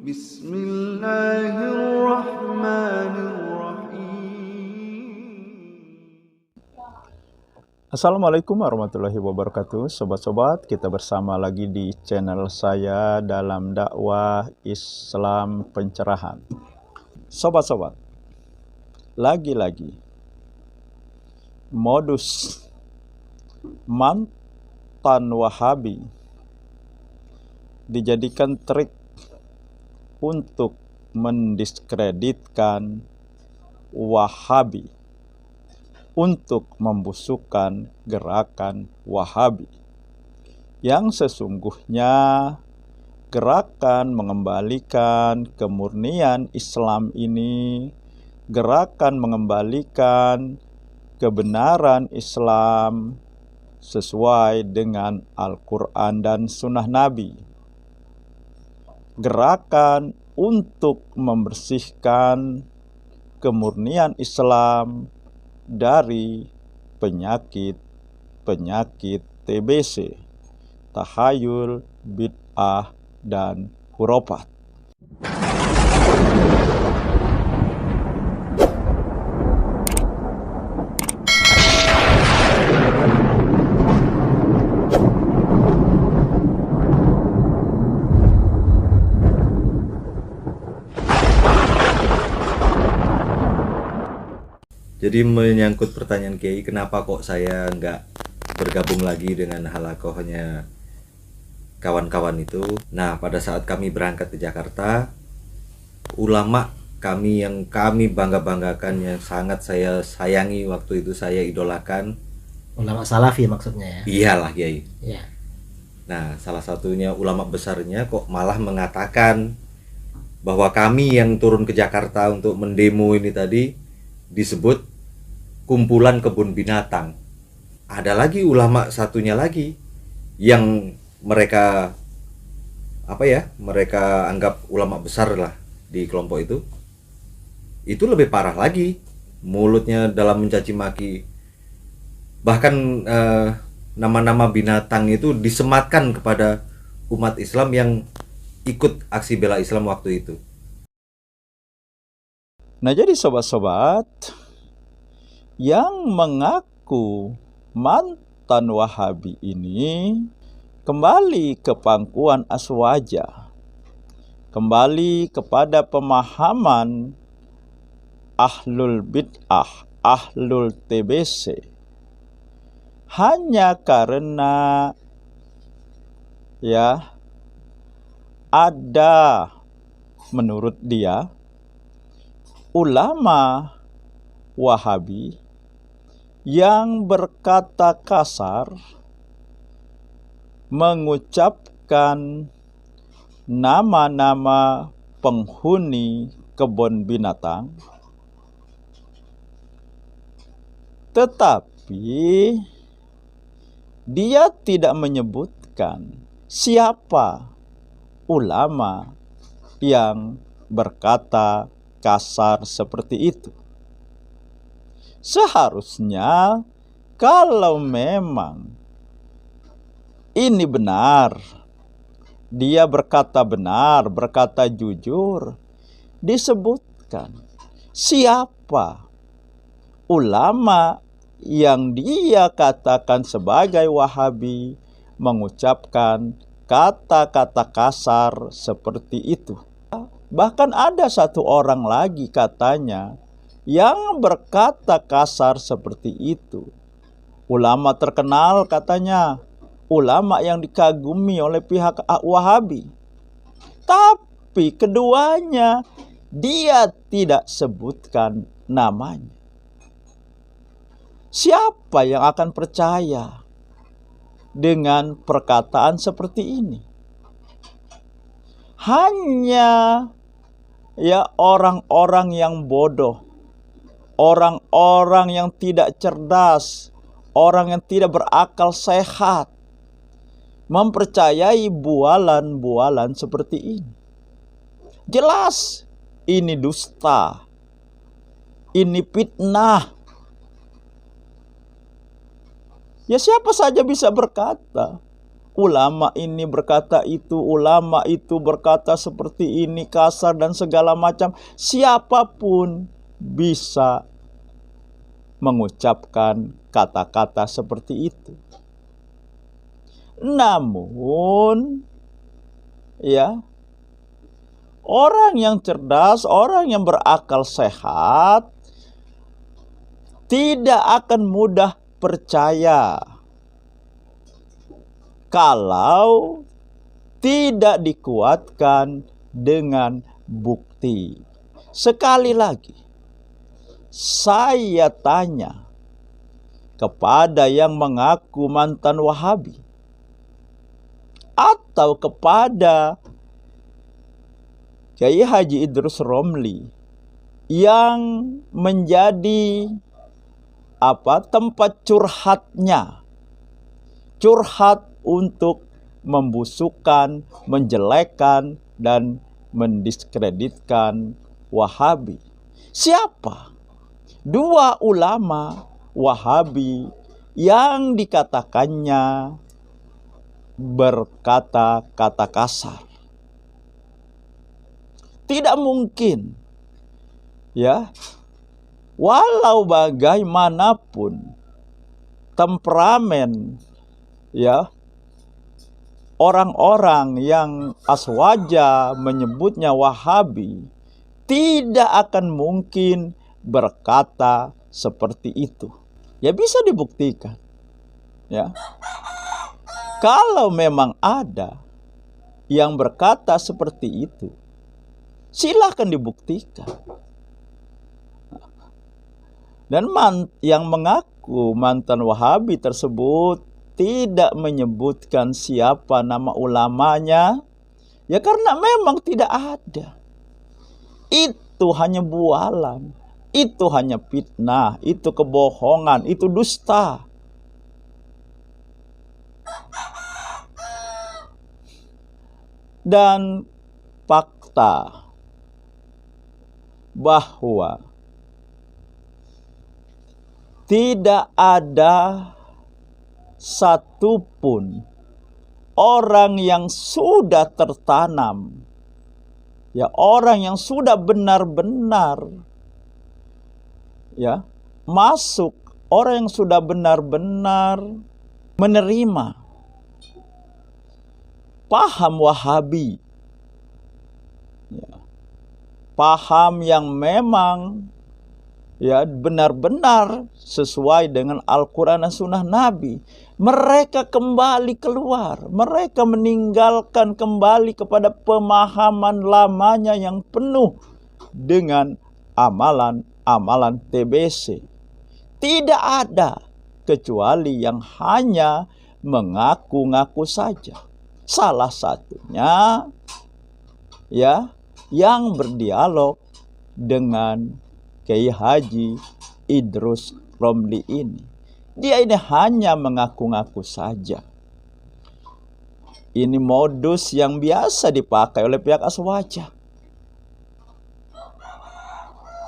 Bismillahirrahmanirrahim. Assalamualaikum warahmatullahi wabarakatuh. Sobat-sobat, kita bersama lagi di channel saya dalam dakwah Islam pencerahan. Sobat-sobat, lagi-lagi modus mantan Wahabi dijadikan trik untuk mendiskreditkan Wahabi, untuk membusukkan gerakan Wahabi yang sesungguhnya gerakan mengembalikan kemurnian Islam ini, gerakan mengembalikan kebenaran Islam sesuai dengan Al-Quran dan Sunnah Nabi. Gerakan untuk membersihkan kemurnian Islam dari penyakit-penyakit TBC, tahayul, bid'ah, dan hurafat. Jadi menyangkut pertanyaan Kiai, kenapa kok saya nggak bergabung lagi dengan halakohnya kawan-kawan itu. Nah, pada saat kami berangkat ke Jakarta, ulama kami yang kami bangga-banggakan, yang sangat saya sayangi waktu itu, saya idolakan. Ulama salafi maksudnya ya? Iyalah Kiai. Ya. Nah, salah satunya ulama besarnya kok malah mengatakan bahwa kami yang turun ke Jakarta untuk mendemo ini tadi disebut kumpulan kebun binatang. Ada lagi ulama satunya lagi yang mereka mereka anggap ulama besar lah di kelompok itu. Itu lebih parah lagi, mulutnya dalam mencaci maki. Bahkan nama-nama binatang itu disematkan kepada umat Islam yang ikut aksi bela Islam waktu itu. Nah, jadi sobat-sobat yang mengaku mantan Wahabi ini kembali ke pangkuan aswaja, kembali kepada pemahaman ahlul bid'ah, ahlul TBC, hanya karena ada menurut dia ulama Wahabi yang berkata kasar, mengucapkan nama-nama penghuni kebun binatang, tetapi dia tidak menyebutkan siapa ulama yang berkata kasar seperti itu. Seharusnya kalau memang ini benar, dia berkata benar, berkata jujur, disebutkan siapa ulama yang dia katakan sebagai Wahabi mengucapkan kata-kata kasar seperti itu. Bahkan ada satu orang lagi katanya yang berkata kasar seperti itu. Ulama terkenal katanya, ulama yang dikagumi oleh pihak Wahabi. Tapi keduanya dia tidak sebutkan namanya. Siapa yang akan percaya dengan perkataan seperti ini? Hanya orang-orang yang bodoh, orang-orang yang tidak cerdas, orang yang tidak berakal sehat mempercayai bualan-bualan seperti ini. Jelas ini dusta, ini fitnah. Ya siapa saja bisa berkata ulama ini berkata itu, ulama itu berkata seperti ini, kasar dan segala macam. Siapapun bisa mengucapkan kata-kata seperti itu. Namun, ya, orang yang cerdas, orang yang berakal sehat tidak akan mudah percaya kalau tidak dikuatkan dengan bukti. Sekali lagi, saya tanya kepada yang mengaku mantan Wahabi atau kepada Kiai Haji Idrus Romli yang menjadi tempat curhatnya, curhat untuk membusukkan, menjelekkan, dan mendiskreditkan Wahabi. Siapa? Dua ulama Wahabi yang dikatakannya berkata-kata kasar. Tidak mungkin, ya, walau bagaimanapun temperamen, ya, orang-orang yang aswaja menyebutnya Wahabi tidak akan mungkin berkata seperti itu. Ya, bisa dibuktikan, ya. Kalau memang ada yang berkata seperti itu, silahkan dibuktikan. Dan yang mengaku mantan Wahabi tersebut tidak menyebutkan siapa nama ulamanya, ya karena memang tidak ada. Itu hanya bualan, itu hanya fitnah, itu kebohongan, itu dusta. Dan fakta bahwa tidak ada satupun orang yang sudah tertanam, ya, orang yang sudah benar-benar, ya, masuk, orang yang sudah benar-benar menerima paham Wahabi, ya, paham yang memang, ya, benar-benar sesuai dengan Al-Quran dan Sunnah Nabi. Mereka kembali keluar, mereka meninggalkan kembali kepada pemahaman lamanya yang penuh dengan amalan-amalan TBC. Tidak ada kecuali yang hanya mengaku-ngaku saja. Salah satunya, ya, yang berdialog dengan Kiai Haji Idrus Romli ini. Dia ini hanya mengaku-ngaku saja. Ini modus yang biasa dipakai oleh pihak aswaja,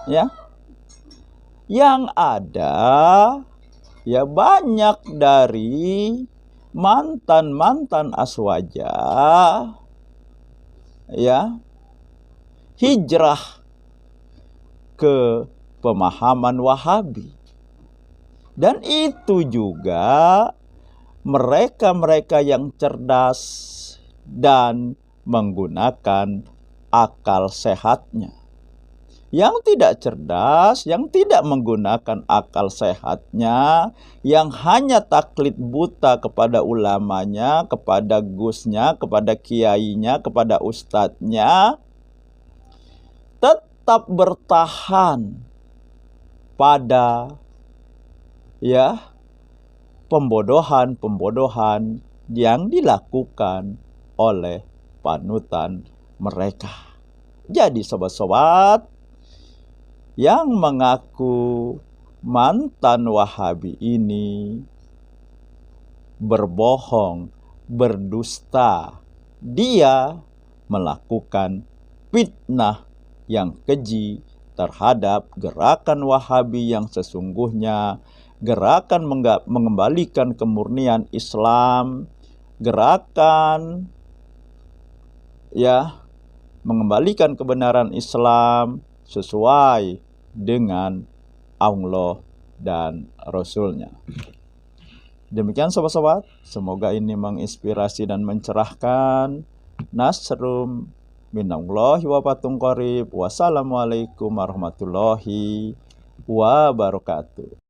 ya. Yang ada, ya, banyak dari mantan-mantan aswaja, ya, hijrah ke pemahaman Wahabi. Dan itu juga mereka-mereka yang cerdas dan menggunakan akal sehatnya. Yang tidak cerdas, yang tidak menggunakan akal sehatnya, yang hanya taklid buta kepada ulamanya, kepada gusnya, kepada kiainya, kepada ustadznya, tetap bertahan pada, ya, pembodohan-pembodohan yang dilakukan oleh panutan mereka. Jadi sobat-sobat yang mengaku mantan Wahabi ini berbohong, berdusta. Dia melakukan fitnah yang keji terhadap gerakan Wahabi yang sesungguhnya, gerakan mengembalikan kemurnian Islam gerakan ya mengembalikan kebenaran Islam sesuai dengan Allah dan Rasulnya. Demikian sobat-sobat, semoga ini menginspirasi dan mencerahkan. Nasrum minallahi wa fatun qarib. Wassalamualaikum warahmatullahi wabarakatuh.